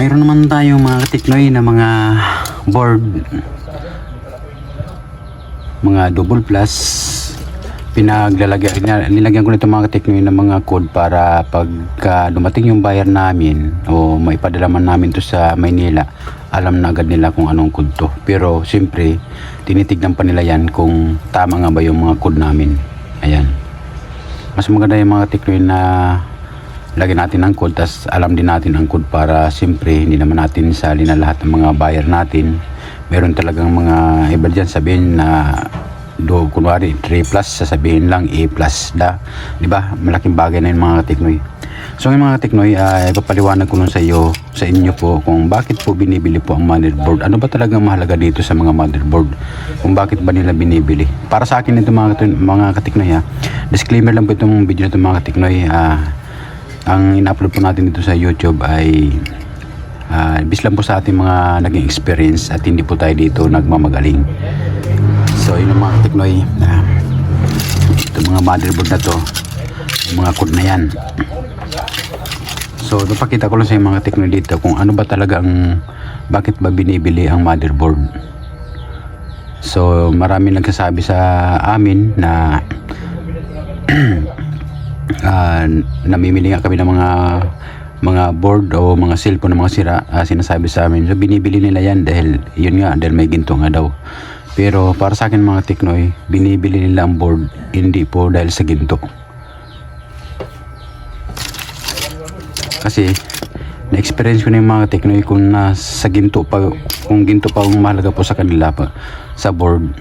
Mayroon naman tayong mga katiknoy na mga board, mga double plus. Nilagyan ko nito mga katiknoy ng mga code para pagka dumating yung buyer namin o maipadala man namin to sa Maynila, alam na agad nila kung anong code to. Pero siyempre tinitignan pa nila yan kung tama nga ba yung mga code namin. Ayan, mas maganda yung mga katiknoy na lagyan natin ang code, tas alam din natin ang code para siyempre hindi naman natin sali na lahat ng mga buyer natin. Meron talagang mga iba dyan sabihin na kunwari 3 plus, sasabihin lang A plus da, di ba? Malaking bagay na yung mga katiknoy. So yung mga katiknoy, ipapaliwanag ko nun sa inyo po kung bakit po binibili po ang motherboard. Ano ba talagang mahalaga dito sa mga motherboard, kung bakit ba nila binibili. Para sa akin ito mga katiknoy, disclaimer lang po itong video na ito mga katiknoy. Ang ina-upload po natin dito sa YouTube ay bis lang po sa ating mga naging experience at hindi po tayo dito nagmamagaling. So yun ang mga katiknoy, itong mga motherboard na to, yung mga code na yan. So napakita ko lang sa mga katiknoy dito kung ano ba talaga bakit ba binibili ang motherboard. So marami nagsasabi sa amin na namimili nga kami ng mga board o mga cellphone ng mga sira, sinasabi sa amin. So binibili nila yan dahil dahil may ginto nga daw. Pero para sa akin mga tiknoy, binibili nila ang board hindi po dahil sa ginto. Kasi na-experience ko na yung mga tiknoy kung sa ginto pa, kung ginto pa ang mahalaga po sa kanila pa, sa board,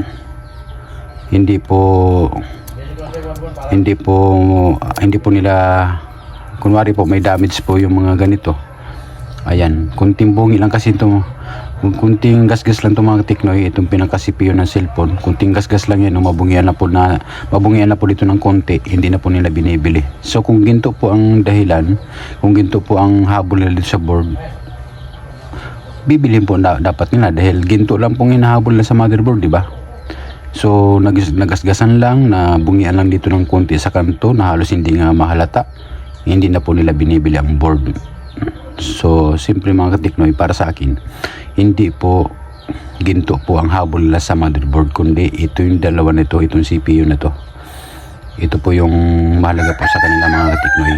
hindi po nila, kunwari po may damage po yung mga ganito. Ayan, kunting bungi lang kasi ito, kunting gasgas lang ito mga tiknoy, itong pinaka-CPU ng cellphone, kunting gasgas lang yan, mabungian na po dito ng konti, hindi na po nila binibili. So kung ginto po ang dahilan, kung ginto po ang habol nila dito sa board, bibilhin po dapat nila dahil ginto lang pong hinahabol na sa motherboard, di ba? So nagasgasan lang, na bungian lang dito ng konti sa kanto na halos hindi nga mahalata, hindi na po nila binibili ang board. So simple mga katiknoy, para sa akin hindi po ginto po ang habol nila sa motherboard, kundi ito yung dalawa nito, itong CPU na to. Ito po yung mahalaga po sa kanila mga katiknoy.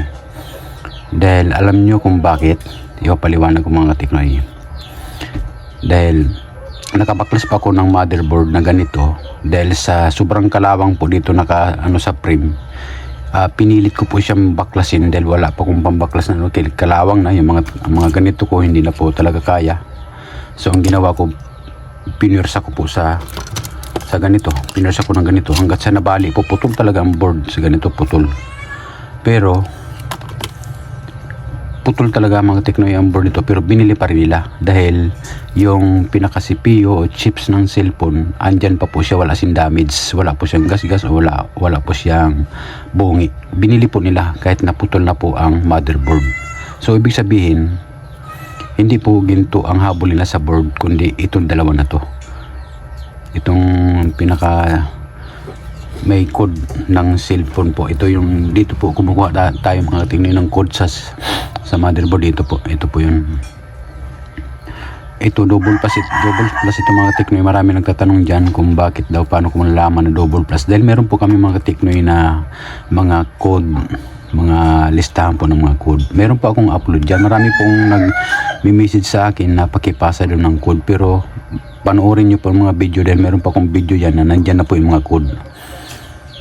Dahil alam nyo kung bakit, ipapaliwanag ko mga katiknoy. Dahil nakabaklas pa ako ng motherboard na ganito dahil sa sobrang kalawang po dito sa frame. Pinilit ko po siyang baklasin dahil wala pa akong pambaklas na kalawang na yung mga ganito ko, hindi na po talaga kaya. So ang ginawa ko, pinursa ko po sa ganito, pinursa ko ng ganito hanggat sa nabali po, putol talaga ang board sa ganito, putol. Pero putol talaga mga tiknoy ang board nito, pero binili pa rin nila dahil yung pinaka CPU o chips ng cellphone andyan pa po siya, wala siyang damage, wala po siyang gas-gas o wala po siyang bungi. Binili po nila kahit naputol na po ang motherboard. So ibig sabihin, hindi po ginto ang habol nila sa board, kundi itong dalawa na to, itong pinaka may code ng cellphone po. Ito yung dito po kumukuha tayo mga tingin ng code sa motherboard. Ito po yun. Ito double plus ito mga tiknoy. Marami nagtatanong dyan kung bakit daw, paano ko malalaman na double plus. Dahil meron po kami mga tiknoy na mga code, mga listahan po ng mga code. Meron po akong upload dyan. Marami pong nag-message sa akin na pakipasa doon ng code, pero panoorin nyo po mga video dahil meron pa akong video dyan na nandyan na po yung mga code.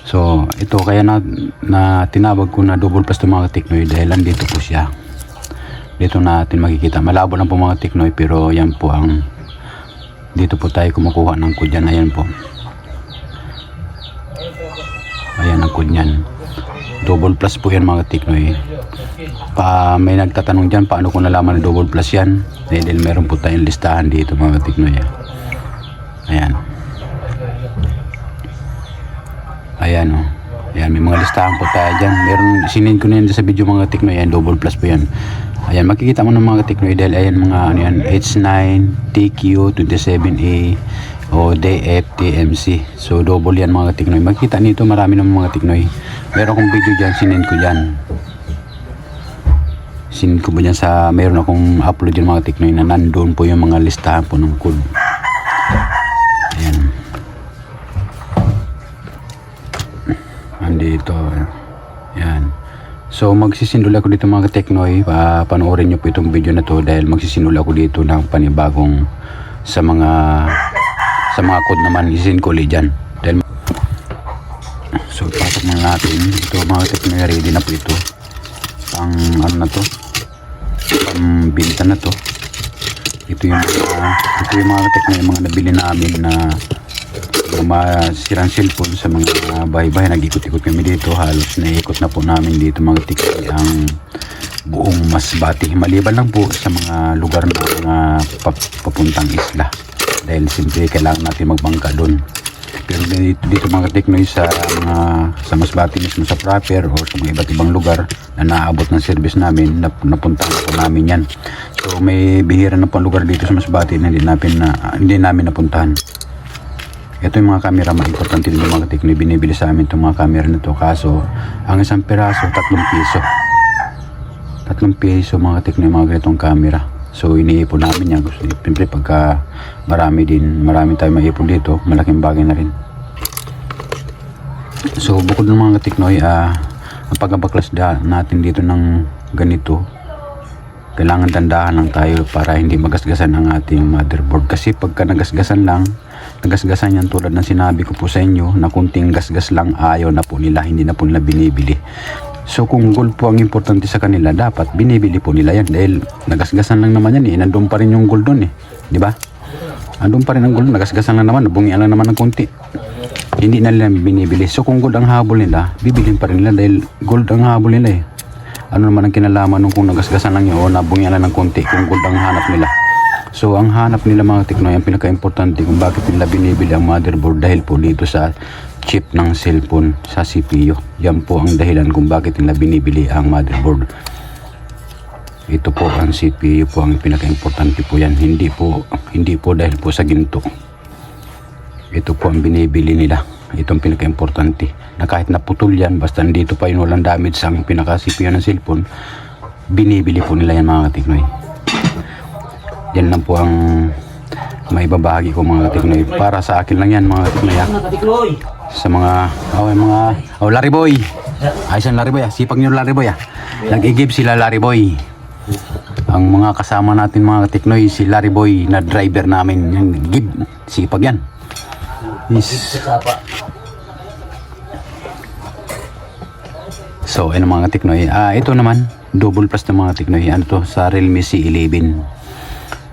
So ito kaya na tinawag ko na double plus to mga tiknoy dahil andito po siya. Dito natin makikita, malabo lang po mga tiknoy, pero yan po ang dito po tayo kumukuha ng code yan. Ayan po, ayan ang code yan, double plus po yan mga tiknoy. May nagtatanong dyan paano ko nalaman na double plus yan, dahil meron po tayong listahan dito mga tiknoy. Ayan. Ayan o. Ayan, may mga listahan po tayo dyan. Meron, sinend ko na yan sa video mga tiknoy. Ayan, double plus po yan. Ayan, makikita mo ng mga tiknoy dahil ayan mga H9, TQ, 27A o DF, TMC. So double yan mga tiknoy. Makikita nito marami ng mga tiknoy. Meron kong video dyan, sinend ko dyan. Sin ko ba dyan sa, mayroon akong upload yung mga Teknoy na nandun po yung mga listahan po ng code. Ayan. Andito. Ayan. So magsisinul ako dito mga Teknoy. Panoorin nyo po itong video na to dahil magsisinul ako dito ng panibagong sa mga code naman isisin ko ulit dyan. Dahil, so pasok na natin. Ito mga Teknoy, ready na po ito. Pang ano na to, binta na to. Ito yung mga Teknoy, yung mga nabili namin na masirang cellphone sa mga bahay-bahay. Nag-ikot-ikot kami dito, halos naikot na po namin dito mga Teknoy ang buong Masbate, maliban lang po sa mga lugar na mga papuntang isla dahil simple kailangan natin magbangka doon. Pero dito mga Teknoy sa Masbate mismo, sa proper o sa mga iba't ibang lugar na naabot ng service namin, napuntahan po namin yan. So may bihira na pong lugar dito sa Masbate na hindi namin napuntahan. Ito yung mga camera, importante din yung mga Teknoy, binibili sa amin itong mga camera na to, kaso ang isang piraso 3 piso. 3 piso mga Teknoy, mga ganitong camera. So iniipon namin yan. Siyempre pagka marami tayo maipon dito, malaking bagay na rin. So bukod ng mga Teknoy, ang pagkabaklas natin dito ng ganito, kailangan dandahan lang tayo para hindi magasgasan ang ating motherboard. Kasi pagka nagasgasan yan, tulad ng sinabi ko po sa inyo na kunting gasgas lang, ayaw na po nila, hindi na po nila binibili. So kung gold po ang importante sa kanila, dapat binibili po nila yan dahil nagasgasan lang naman yan eh. Nandun pa rin yung gold doon eh, di ba? Nandun pa rin ang gold, nagasgasan lang naman, nabungian lang naman ng konti, hindi na nila binibili. So kung gold ang habol nila, bibilin pa rin nila dahil gold ang habol nila eh. Ano naman ang kinalaman nung kung nagasgasan lang yun o nabungian lang ng konti kung gold ang hanap nila. So ang hanap nila mga Teknoy, ang pinaka-importante kung bakit nila binibili ang motherboard, dahil po dito sa chip ng cellphone, sa CPU. Yan po ang dahilan kung bakit nila binibili ang motherboard. Ito po ang CPU po ang pinaka-importante po yan. Hindi po dahil po sa ginto. Ito po ang binibili nila. Ito ang pinaka-importante. Na kahit naputol yan, basta dito pa yun, walang damage sa pinaka-CPU ng cellphone, binibili po nila yan mga Teknoy. Yan lang po ang may babahagi ko mga Teknoy. Para sa akin lang yan mga Teknoy. Sa mga Larry Boy. Ayos ang Larry Boy. Sipag nyo Larry Boy. Nag-i-give sila Larry Boy. Ang mga kasama natin mga Teknoy, si Larry Boy na driver namin. Yan, give. Sipag yan. Yes. So ano mga Teknoy. Ito naman double plus ng mga Teknoy. Ano to? Sa Realme C11.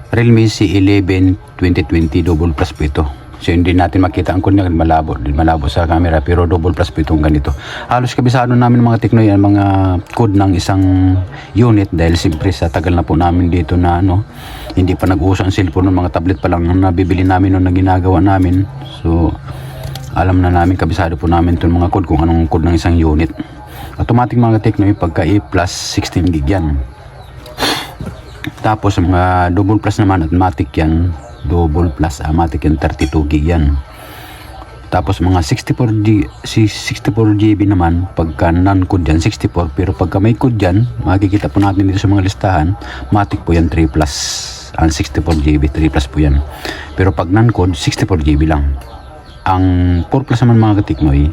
Realme C11 2020 double plus po ito. So hindi natin makita ang code niya, malabo sa camera, pero double plus po itong ganito. Halos kabisado namin mga Teknoy ang mga code ng isang unit dahil siyempre sa tagal na po namin dito na hindi pa nag-uso ang cellphone, mga tablet pa lang ang nabibili namin na ginagawa namin. So alam na namin, kabisado po namin itong mga code kung anong code ng isang unit. Automatic mga Teknoy, pagka A plus 16 gig yan. Tapos mga double plus naman, automatic yan. Double plus automatic yan, 32 gig yan. Tapos mga 64 GB naman, pagka non-code yan 64, pero pagka may code yan, makikita po natin dito sa mga listahan, automatic po yan 3 plus. Ang 64 GB 3 plus po yan. Pero pag non-code 64 GB lang. Ang 4 plus naman mga Teknoy,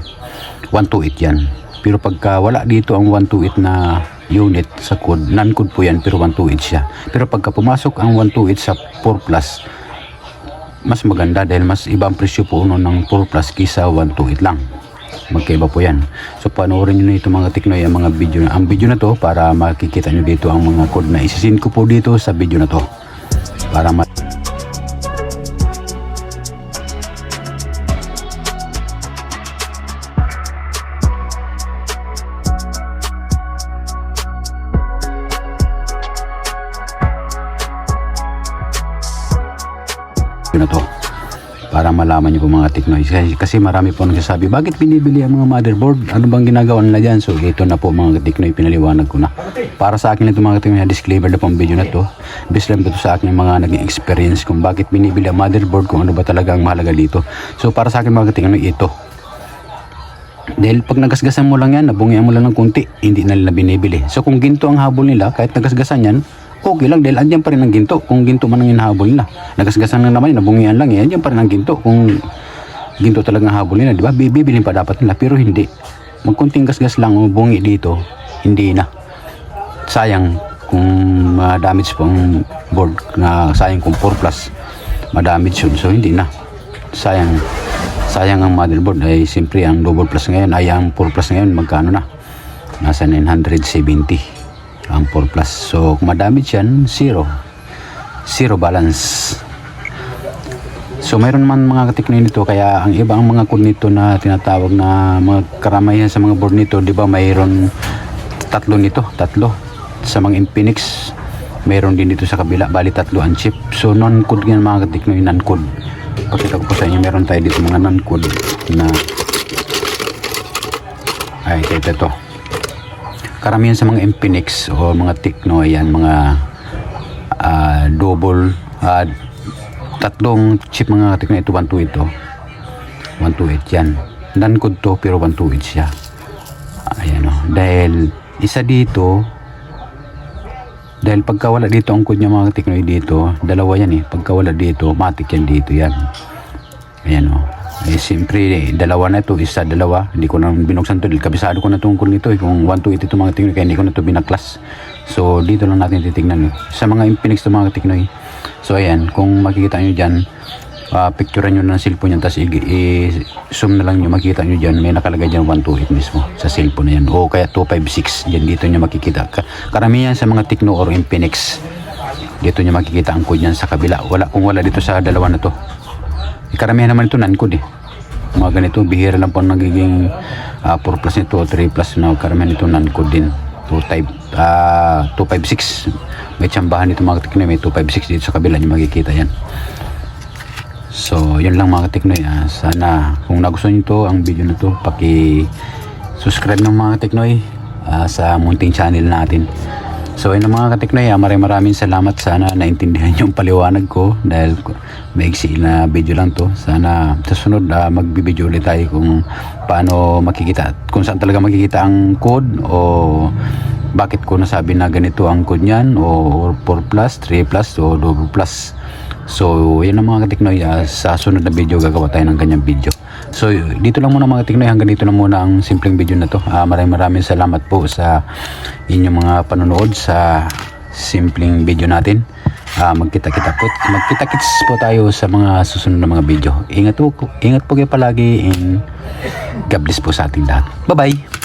128 yan. Pero pagka wala dito ang 128 na unit sa code, non-code po yan pero 128 siya. Pero pagka pumasok ang 128 sa 4 plus, mas maganda dahil mas ibang presyo po ng 4 plus kisa 128 lang. Magkaiba po yan. So panoorin nyo na ito mga Teknoy ang mga video na, ang video na to, para makikita nyo dito ang mga code na isisin ko po dito sa video na to para na to, para malaman nyo po mga Teknoy. Kasi marami po nagsasabi, bakit binibili ang mga motherboard? Ano bang ginagawa nila dyan? So ito na po mga Teknoy, pinaliwanag ko na. Para sa akin ito mga Teknoy, disclaimer na pong video na to. Best lang po sa akin mga naging experience kung bakit binibili ang motherboard, kung ano ba talaga ang mahalaga dito. So para sa akin mga Teknoy, ito. Dahil pag nagasgasan mo lang yan, nabungian mo lang ng kunti, hindi na nila binibili. So kung ginto ang habol nila, kahit nagasgasan yan, okay lang dahil andyan pa rin ang ginto. Kung ginto man ang hinahabol nila, nagasgasan lang naman yun, nabungian lang yan, andyan pa rin ang ginto. Kung ginto talagang habol nila, di ba? Bibilin pa dapat nila, pero hindi. Magkunting gasgas lang o bungi dito, hindi na. Sayang kung ma-damage po ang board, na sayang kung 4 plus ma-damage yun, so hindi na. Sayang ang motherboard. Ay siyempre ang double plus ngayon, ay ang 4 plus ngayon magkano na, nasa 970 ang 4 plus. So kung ma-damage yan, zero balance. So mayroon man mga katiknoy nito, kaya ang iba ang mga code nito na tinatawag na mga karamihan sa mga board nito, di ba mayroon tatlo sa mga Infinix, mayroon din dito sa kabila, bali 3 ang chip. So non-code yan mga katiknoy, non-code. Pakita ko po sa inyo, meron tayo dito mga non-code na ay ito. Karamihan sa mga Infinix o mga Tecno, ayan, mga double tatlong chip mga Tecno, ito 128 yan, non-code to pero 128 siya. Ayan o, dahil isa dito, dahil pagka wala dito ang code niya mga Tecno dito, dalawa yan pagka wala dito, matik yan dito yan. Ayan o, siyempre dalawa na ito, isa dalawa, hindi ko na binuksan to dahil kabisado ko na itong code nito kung 128 ito mga Tecno, kaya hindi ko na ito binaklas. So dito lang natin titignan sa mga Infinix to mga Tecno. So ayan, kung makikita nyo dyan, picturean nyo ng cellphone yan, tapos i-zoom na lang nyo, makikita nyo dyan, may nakalagay dyan 128 mismo sa cellphone na yan, o kaya 256 dyan, dito nyo makikita. Karamihan sa mga Tecno or Infinix, dito nyo makikita ang code yan sa kabila. Kung wala dito sa dalawa na to, karamihan naman ito non-code mga ganito, bihira lang po nagiging 4 plus nito o 3 plus na karamihan ito non-code din. 256 may tsambahan dito mga Tecno, may 256 dito sa kabila nyo makikita yan. So yun lang mga Tecno. Sana kung nagustuhan nyo to ang video na to, paki-subscribe ng mga Tecno sa munting channel natin. So yun lang mga Tecno, maraming salamat. Sana naintindihan yung paliwanag ko dahil maiksi na video lang to. Sana sa sunod magbibideo ulit tayo kung paano makikita, kung saan talaga makikita ang code, o bakit ko nasabi na ganito ang code nyan, o 4 plus, 3 plus, o double plus. So yun ang mga Tecno, sa sunod na video gagawa tayo ng ganyang video. So dito lang muna mga Tecno, hanggang dito na muna ang simpleng video na to. Maraming salamat po sa inyong mga panonood sa simpleng video natin. Magkita-kits po tayo sa mga susunod na mga video. Ingat po kayo palagi, and God bless po sa ating lahat. Bye bye.